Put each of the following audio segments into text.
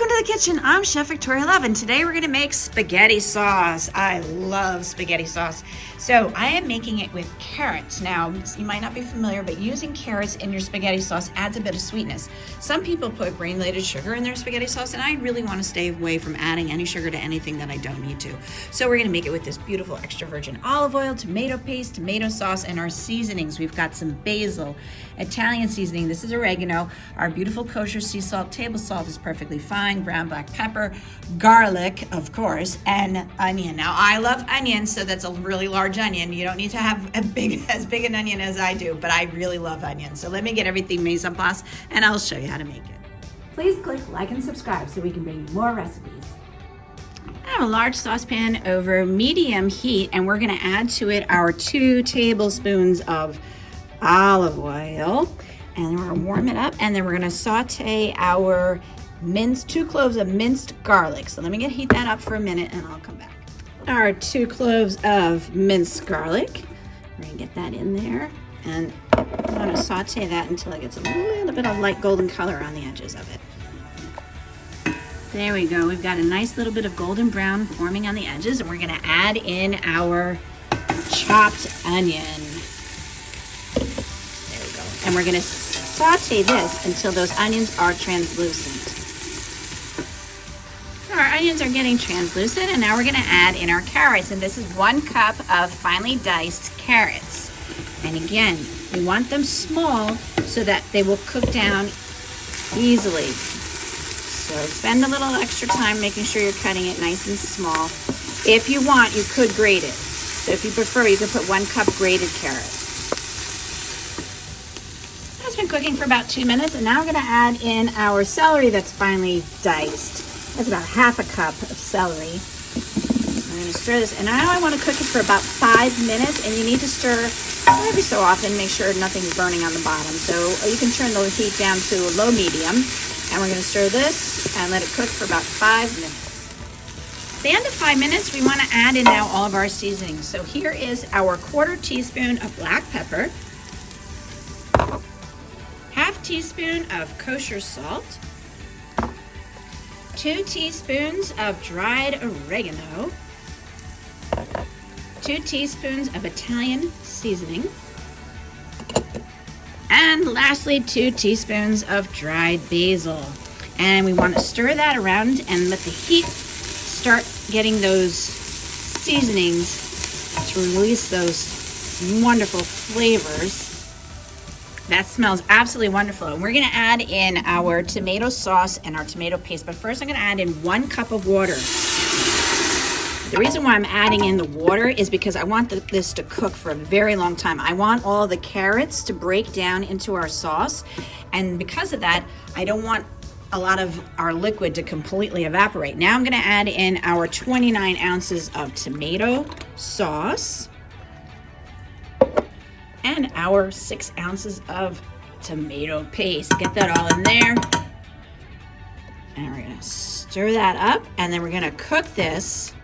Welcome to the kitchen. I'm Chef Victoria Love, and today we're going to make spaghetti sauce. I love spaghetti sauce. So I am making it with carrots. Now, you might not be familiar, but using carrots in your spaghetti sauce adds a bit of sweetness. Some people put granulated sugar in their spaghetti sauce, and I really want to stay away from adding any sugar to anything that I don't need to. So we're going to make it with this beautiful extra virgin olive oil, tomato paste, tomato sauce, and our seasonings. We've got some basil, Italian seasoning. This is oregano. Our beautiful kosher sea salt, table salt is perfectly fine, ground black pepper, garlic, of course, and onion. Now, I love onion, so that's a really large onion. You don't need to have as big an onion as I do, but I really love onion. So let me get everything mise en place, and I'll show you how to make it. Please click like and subscribe so we can bring you more recipes. I have a large saucepan over medium heat, and we're going to add to it our 2 tablespoons of olive oil, and we're going to warm it up, and then we're going to saute our 2 cloves of minced garlic. So let me heat that up for a minute, and I'll come back. Our 2 cloves of minced garlic. We're going to get that in there, and I'm going to saute that until it gets a little bit of light golden color on the edges of it. There we go. We've got a nice little bit of golden brown forming on the edges, and we're going to add in our chopped onion. There we go. And we're going to saute this until those onions are translucent. Our onions are getting translucent, and now we're going to add in our carrots, and this is 1 cup of finely diced carrots. And again, we want them small so that they will cook down easily. So spend a little extra time making sure you're cutting it nice and small. If you want, you could grate it. So if you prefer, you could put 1 cup grated carrots. That's been cooking for about 2 minutes, and now we're going to add in our celery that's finely diced. That's about ½ a cup of celery. I'm going to stir this, and now I want to cook it for about 5 minutes, and you need to stir every so often, make sure nothing's burning on the bottom. So you can turn the heat down to a low medium, and we're going to stir this and let it cook for about 5 minutes. At the end of 5 minutes, we want to add in now all of our seasonings. So here is our 1/4 teaspoon of black pepper, ½ teaspoon of kosher salt, 2 teaspoons of dried oregano, 2 teaspoons of Italian seasoning, and lastly 2 teaspoons of dried basil. And we want to stir that around and let the heat start getting those seasonings to release those wonderful flavors. That smells absolutely wonderful. And we're going to add in our tomato sauce and our tomato paste. But first I'm going to add in 1 cup of water. The reason why I'm adding in the water is because I want this to cook for a very long time. I want all the carrots to break down into our sauce. And because of that, I don't want a lot of our liquid to completely evaporate. Now I'm going to add in our 29 ounces of tomato sauce and our 6 ounces of tomato paste. Get that all in there. And we're gonna stir that up, and then we're gonna cook this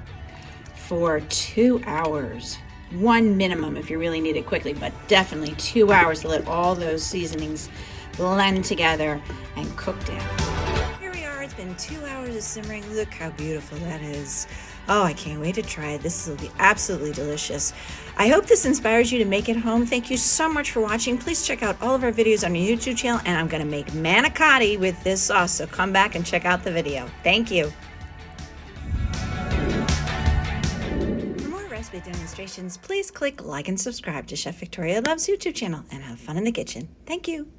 for 2 hours. 1 minimum if you really need it quickly, but definitely 2 hours to let all those seasonings blend together and cook down. Here we are, it's been 2 hours of simmering. Look how beautiful that is. Oh, I can't wait to try it. This will be absolutely delicious. I hope this inspires you to make it home. Thank you so much for watching. Please check out all of our videos on our YouTube channel, and I'm going to make manicotti with this sauce, so come back and check out the video. Thank you. For more recipe demonstrations, please click like and subscribe to Chef Victoria Love's YouTube channel, and have fun in the kitchen. Thank you.